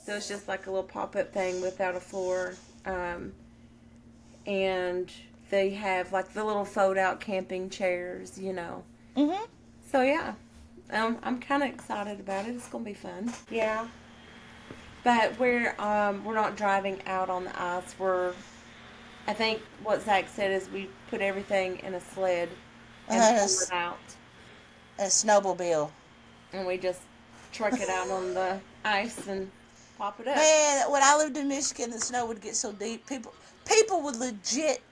So it's just like a little pop-up thing without a floor, and they have like the little fold-out camping chairs. Mhm. So yeah, I'm kind of excited about it. It's gonna be fun. Yeah, but we're not driving out on the ice. I think what Zach said is we put everything in a sled and pull It's it out, a snowmobile. and we just truck it out on the ice and pop it up. Man, when I lived in Michigan, the snow would get so deep. People would legit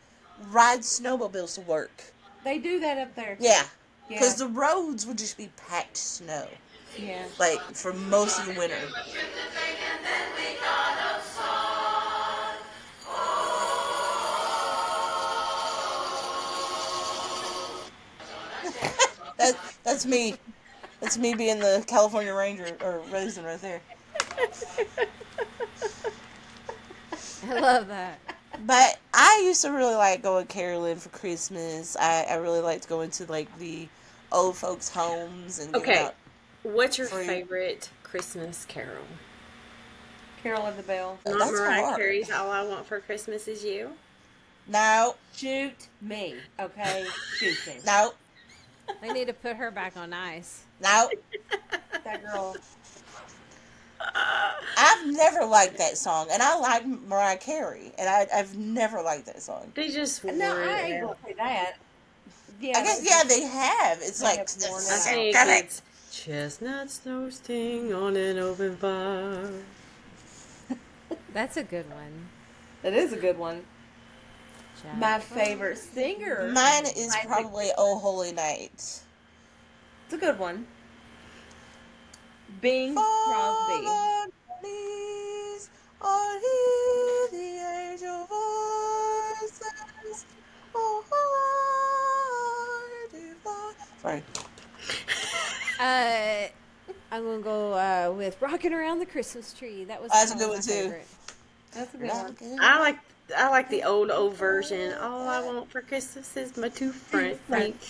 ride snowmobiles to work. They do that up there too. Yeah, Yeah. because the roads would just be packed snow, Yeah. like for most of the winter. That's me. That's me being the California Ranger or Raisin right there. I love that. But I used to really like going caroling for Christmas. I really liked going to like the old folks' homes and giving Okay. out. What's your Free. favorite Christmas carol? Carol of the Bell. Not That's Mariah hard. Carey's All I Want for Christmas Is You? No, Shoot me, okay? Shoot me. no, They need to put her back on ice. no. That girl. I've never liked that song, and I like Mariah Carey, and I've never liked that song. They just wore No, I it ain't out. gonna say that. Yeah, I guess they have. It's They like have worn it I out. think Correct. it's chestnuts roasting on an open fire. That's a good one. That is a good one. My Jack favorite singer. Mine is Isaac. probably "Oh Holy Night." It's a good one. Bing Crosby. Fall on your knees, or hear the angel voices. Oh, heart divine. Sorry. I'm gonna go with "Rocking Around the Christmas Tree." That was That's a probably good my one too. favorite. That's a good one. I like I like the old version. All I want for Christmas is my two front feet.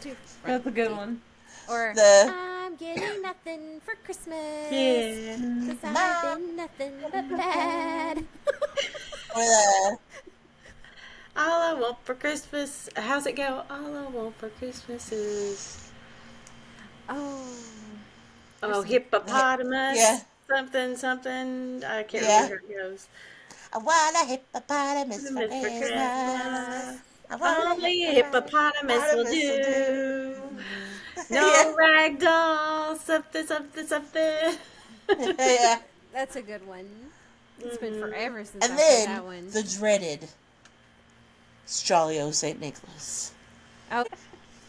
Two front That's a good feet. one. Or The I'm getting nothing for Christmas. Yeah. 'Cause I've my been nothing but bad. or the All I want for Christmas. How's it go? All I want for Christmas is Oh. oh yeah, hippopotamus something something. I can't yeah. remember how it goes. I want a hippopotamus for Hippopotamus for Christmas. Christmas. I want a Only a hippopotamus will hippopotamus to do. do. Yeah, No rag doll. Something something something. yeah. That's a good one. It's been forever since And I've heard then that one. the dreaded Jolly O St. Nicholas. Oh,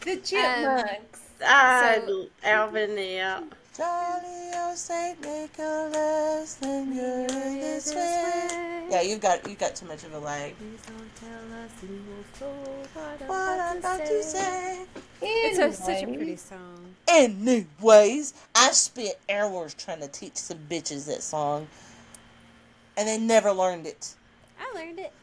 The Chipmunks. so Alvin, yeah. Jolly O St. Nicholas, then you're in this way. Yeah, you've got too much of a lag. please don't tell us in your soul what I'm What I'm about about to to say. say. It's such a Anyway. pretty song. Anyways, I spent hours trying to teach some bitches that song, and they never learned it. I learned it.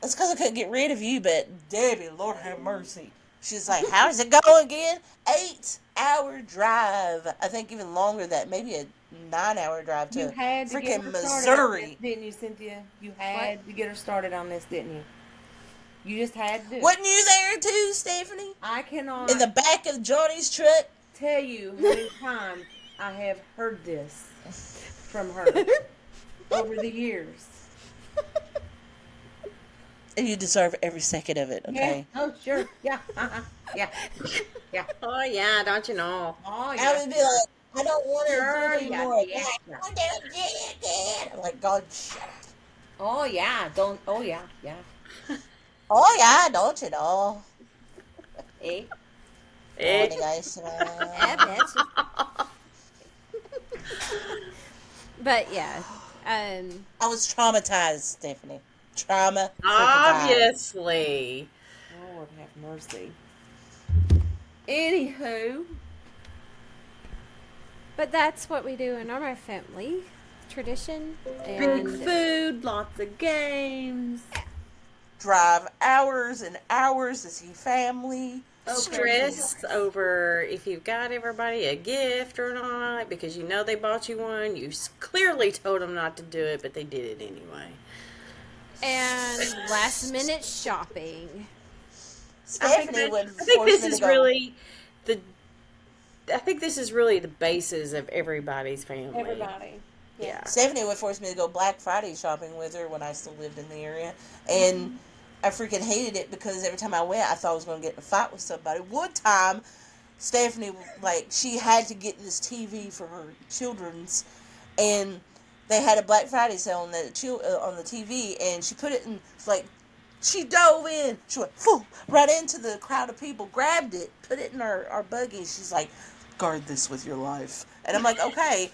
That's because I couldn't get rid of you, but Debbie, Lord have mercy. She's like, how's it go again? 8-hour drive. I think even longer than that. Maybe a 9-hour drive You to had to get freaking her started on this, Missouri. didn't you, Cynthia? You had to get her started on this, didn't you? You just had to do it. Wasn't you there too, Stephanie? I cannot In the back of Johnny's truck? tell you how many times I have heard this from her over the years. And you deserve every second of it, okay? Yeah. Oh, sure. Yeah. Yeah. Yeah. Oh yeah, don't you know? Oh, I yeah. would be like, I don't want to Sure, do it yeah, anymore. yeah, Like, yeah. oh, yeah. I'm like, God, shut up. Oh, yeah. Don't. Oh, yeah. Yeah. Oh, yeah, don't you know? Eh? Eh? Morning, guys. I bet you. But yeah, I was traumatized, Stephanie. Trauma. Obviously. Lord have mercy. Anywho, but that's what we do in our family tradition. big And food, lots of games. Drive hours and hours to see family. Stress over if you've got everybody a gift or not because you know they bought you one. You clearly told them not to do it, but they did it anyway. last minute shopping. Stephanie would I think force this me to is go. really the. I think this is really the basis of everybody's family. Everybody. Yeah. Stephanie would force me to go Black Friday shopping with her when I still lived in the area. And I freaking hated it because every time I went, I thought I was going to get in a fight with somebody. One time, Stephanie, like, she had to get this TV for her children's, and they had a Black Friday sale on the TV, and she put it in, like, she dove in, she went, phew, right into the crowd of people, grabbed it, put it in our buggy, she's like, guard this with your life. And I'm like, okay.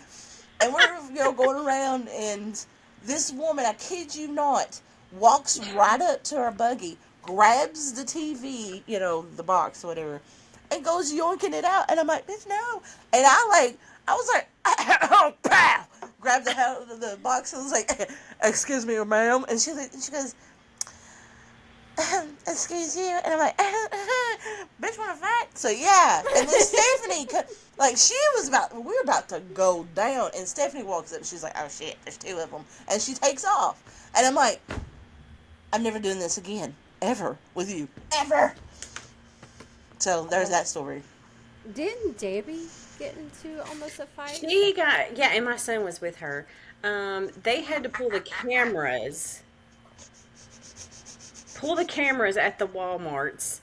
And we're, going around, and this woman, I kid you not, walks right up to our buggy, grabs the TV, the box or whatever, and goes yoinking it out. And I'm like, bitch, no. And I was like, oh, pow! Grabbed the hell of the box and was like, excuse me, ma'am. And she goes, excuse you. And I'm like, bitch, wanna fight? So yeah. And then Stephanie, we were about to go down. And Stephanie walks up and she's like, oh shit, there's two of them. And she takes off. And I'm like, I'm never doing this again. Ever. With you. Ever. So there's that story. Didn't Debbie get into almost a fight? She got and my son was with her. They had to pull the cameras at the Walmarts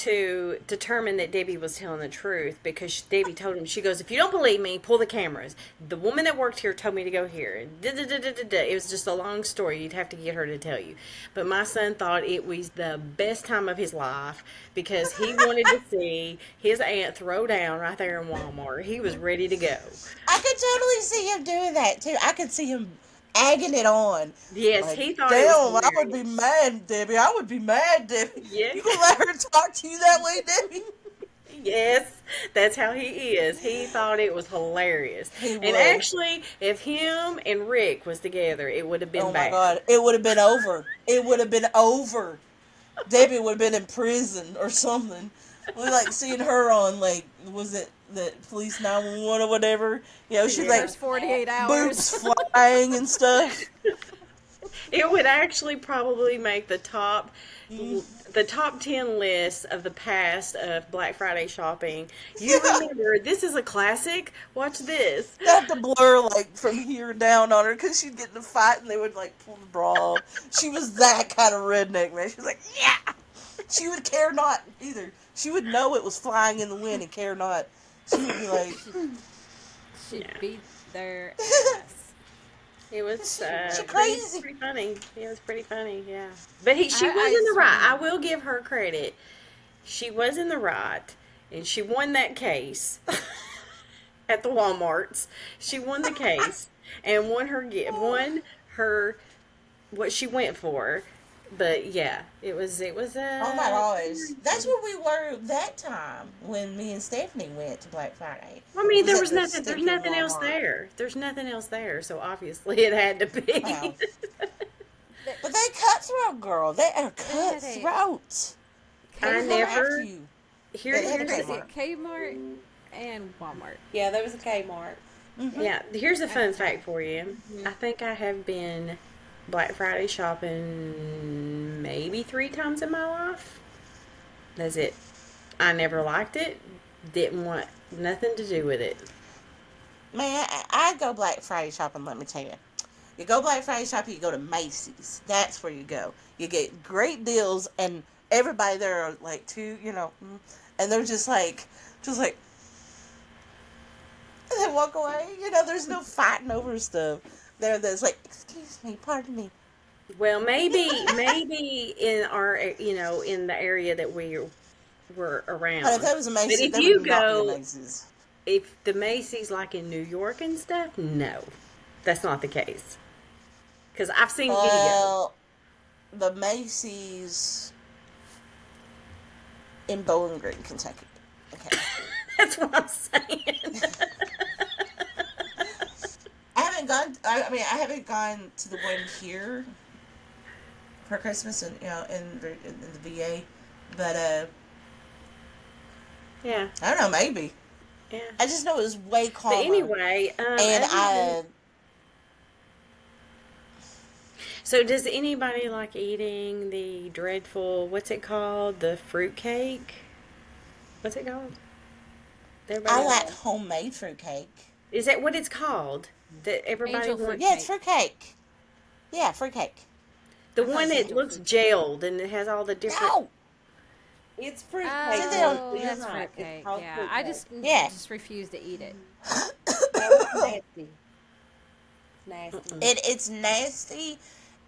to determine that Debbie was telling the truth because Debbie told him, she goes, if you don't believe me, pull the cameras. The woman that worked here told me to go here. And it was just a long story. You'd have to get her to tell you. But my son thought it was the best time of his life because he wanted to see his aunt throw down right there in Walmart. He was ready to go. I could totally see him doing that too. I could see him egging it on. Yes, Like, he thought it was damn, I would be hilarious. mad, Debbie. I would be mad, Debbie. Yeah. You gonna let her talk to you that way, Debbie? Yes, that's how he is. He thought it was hilarious. He And would. actually, if him and Rick was together, it would have been Oh my bad. god, it would have been over. It would have been over. Debbie would have been in prison or something. We like seeing her on like, was it the police 911 or whatever? You know, she's like Yeah. First 48 boobs hours. flying and stuff. It would actually probably make the top 10 list of the past of Black Friday shopping. You Yeah. remember, this is a classic. Watch this. They have to blur like from here down on her because she'd get in a fight and they would like pull the bra off. She was that kind of redneck, man. She was like, yeah. She would care not either. She would know it was flying in the wind and care not. She would be like, She'd Yeah. beat their ass. It was She it crazy. was pretty funny. It was pretty funny, yeah. But she I was in the right. I swear. will give her credit. She was in the right, and she won that case at the WalMarts. She won the case and won her what she went for. But yeah, it was oh my gosh. That's where we were that time when me and Stephanie went to Black Friday. I mean, Was there at was the nothing. There's stinking nothing else Walmart. there. There's nothing else there. So obviously, it had to be. Wow. But they cutthroat, girl. They are had a- cutthroat. I They come never. after you. Here, They had a here's Crazy at Kmart and Walmart. Yeah, there was a Kmart. Yeah, here's a fun fact for you. I think I have been Black Friday shopping maybe 3 times in my life. That's it. I never liked it. Didn't want nothing to do with it. Man, I go Black Friday shopping, let me tell you. You go Black Friday shopping, you go to Macy's. That's where you go. You get great deals, and everybody there are like and they're just like, and they walk away. There's no fighting over stuff. There's like, excuse me, pardon me. Well, maybe in our, in the area that we were around. But if that was a But Macy's, if there you would not be a go, Macy's. if the Macy's like in New York and stuff, no, that's not the case. Because I've seen videos. Well, the Macy's in Bowling Green, Kentucky. Okay. That's what I'm saying. I haven't gone to the one here for Christmas and in the VA, but Yeah, I don't know, maybe. yeah. I just know it was way But calmer. anyway, And so does anybody like eating the dreadful, what's it called? The fruit cake? What's it called? I like homemade fruitcake. Is that what it's called? That everybody Angel wants? fruit. Yeah, it's fruitcake. Yeah, fruitcake. The I thought one that angel looks fruit. gelled and it has all the different. No, It's fruit cake. Oh, You're that's right. It's fruitcake. called Yeah, fruit I cake. just Yeah. refuse to eat it. That was nasty. Nasty. it's nasty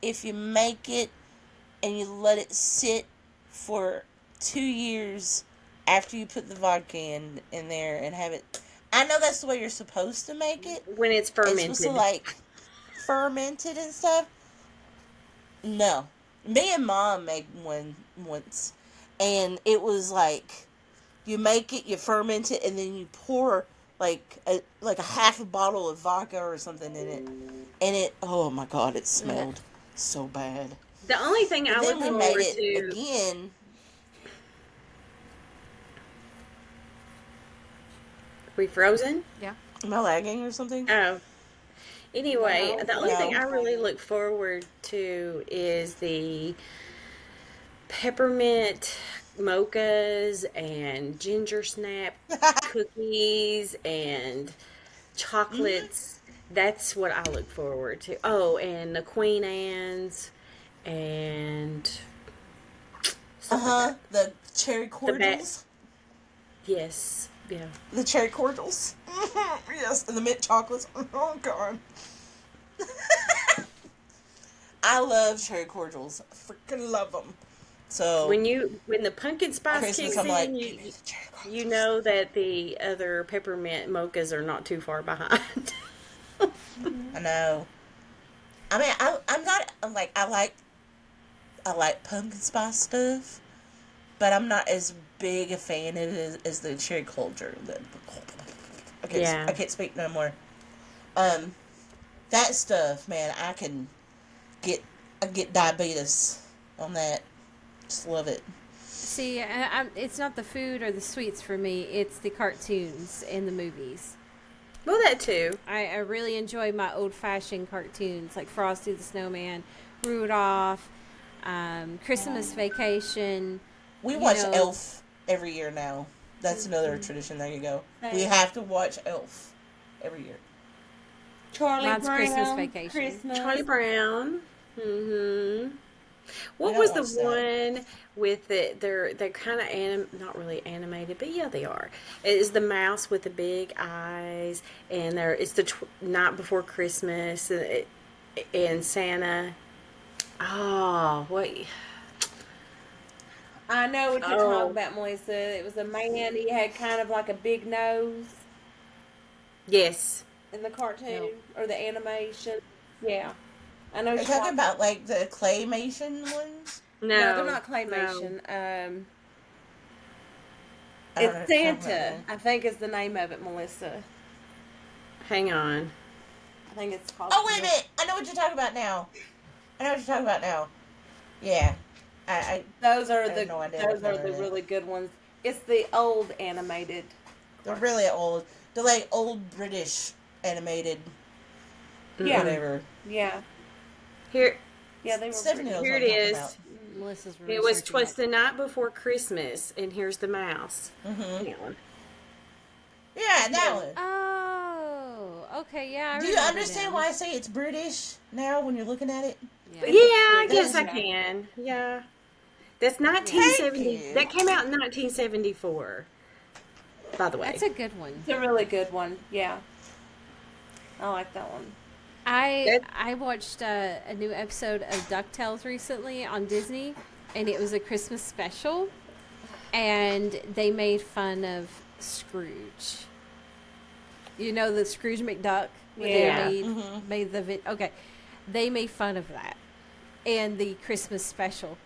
if you make it and you let it sit for 2 years after you put the vodka in there and have it. I know that's the way you're supposed to make it. When it's It's fermented. supposed to like fermented and stuff. No, me and Mom made one once, and it was like you make it, you ferment it, and then you pour like a half a bottle of vodka or something in it, and it. Oh my God, it smelled so bad. The only thing I And look then we made forward it to. again. We frozen? Yeah. Am I lagging or something? Oh. Anyway, No, the only thing no. I really look forward to is the peppermint mochas and ginger snap cookies and chocolates. That's what I look forward to. Oh, and the Queen Anne's and Uh-huh. The cherry The bat. cordials. Yes. Yeah. The cherry cordials. Yes, and the mint chocolates. Oh, God. I love cherry cordials. I freaking love them. So, When the pumpkin spice Christmas, kicks I'm in, like, give me the cherry you cordials. know that the other peppermint mochas are not too far behind. I know. I mean, I'm not, I'm like, I like pumpkin spice stuff, but I'm not as big a fan of it as the cherry culture. I Yeah. can't speak no more. Um, that stuff, man, get I get diabetes on that. Just love it. See, it's not the food or the sweets for me. It's the cartoons and the movies. Well, that too. I really enjoy my old fashioned cartoons like Frosty the Snowman, Rudolph, Christmas Vacation. We You watch know, Elf every year now. That's another tradition. There you go. We Same. have to watch Elf every year. Charlie Mine's Brown, Christmas Vacation. Christmas. Charlie Brown. Mm-hmm. We What don't was the watch that. one with the they're kind of not really animated, but yeah, they are. It is the mouse with the big eyes, and it's the night before Christmas, and Santa. Oh, wait. I know what you're Oh, talking about, Melissa. It was a man. He had kind of like a big nose yes. in the cartoon no. or the animation. Yeah, I know. Are you talking about like the claymation ones? No, they're No, not no. claymation. I don't know It's what you're talking Santa. about. I think is the name of it, Melissa. Hang on. I think it's called. Oh, wait a minute! I know what you're talking about now. I know what you're talking about now. Yeah. Those are I have the no idea those what are color the it is. really good ones. It's the old animated. They're really old. They're like old British animated Yeah, whatever. yeah, Here, yeah. They were Stephanie pretty. knows here what it I'm talking is. about. Melissa's It was researching twas it. the night before Christmas, and here's the mouse. Mm-hmm. Hang on. Yeah, that Yeah. one. Oh, okay, yeah, I Do you remember understand them. why I say it's British now when you're looking at it? Yeah, Yeah, I guess I Yeah. can. Yeah. That's yeah, Thank 1970. you. That came out in 1974, by the way. that's a good one. It's a really good one. Yeah, I like that one. That I watched a new episode of DuckTales recently on Disney, and it was a Christmas special, and they made fun of Scrooge. You know the Scrooge McDuck when Yeah. they Mhm. made the okay, they made fun of that and the Christmas special,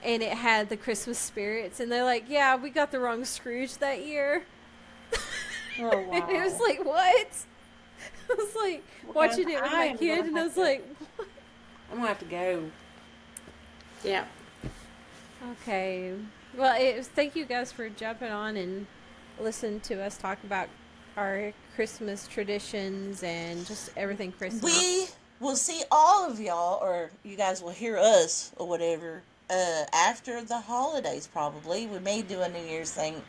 and it had the Christmas spirits, and they're like, yeah, we got the wrong Scrooge that year. Oh wow. And it was like, what? I was like watching it with I my am kid, gonna and I have was to- like, I'm gonna have to go. yeah. okay. Well, thank you guys for jumping on and listening to us talk about our Christmas traditions and just everything Christmas. We will see all of y'all, or you guys will hear us, or whatever, after the holidays, probably. We may do a New Year's thing.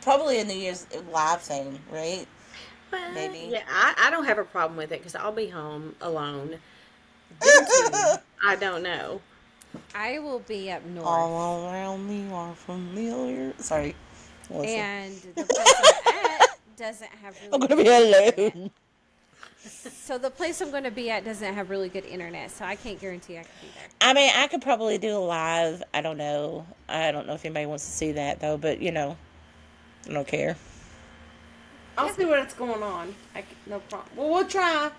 Probably a New Year's live thing, right? Well, Maybe. yeah, I don't have a problem with it because I'll be home alone. Them two, I don't know. I will be up north. All around me are familiar. Sorry. Melissa. And the place I'm at doesn't have really I'm gonna good be internet. alone. So the place I'm going to be at doesn't have really good internet, so I can't guarantee I could be there. I mean, I could probably do a live. I don't know. I don't know if anybody wants to see that, though, but, I don't care. I'll see what's going on. No problem. Well, we'll try.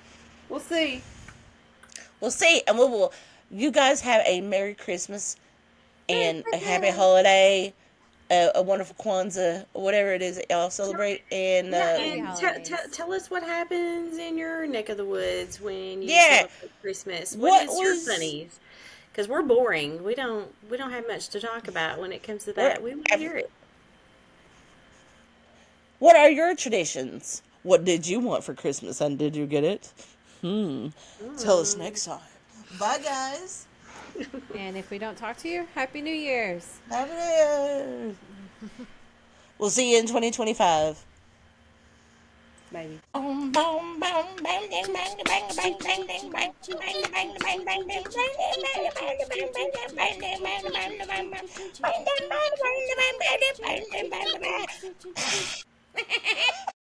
We'll see. We'll see, and you guys have a Merry Christmas and a Happy Holiday, a wonderful Kwanzaa, or whatever it is that y'all celebrate, and Yeah, Happy and holidays. tell us what happens in your neck of the woods when you Yeah. celebrate Christmas. What What is your was- funnies? Because we're boring. We don't have much to talk about when it comes to that. We want to hear it. what are your traditions? What did you want for Christmas, and did you get it? Tell us next time. Bye, guys. And if we don't talk to you, Happy New Year's. Happy New Year. We'll see you in 2025. Maybe. Boom, boom, boom, bang, bang, bang, bang, bang, bang, bang, bang, bang, bang, bang, bang,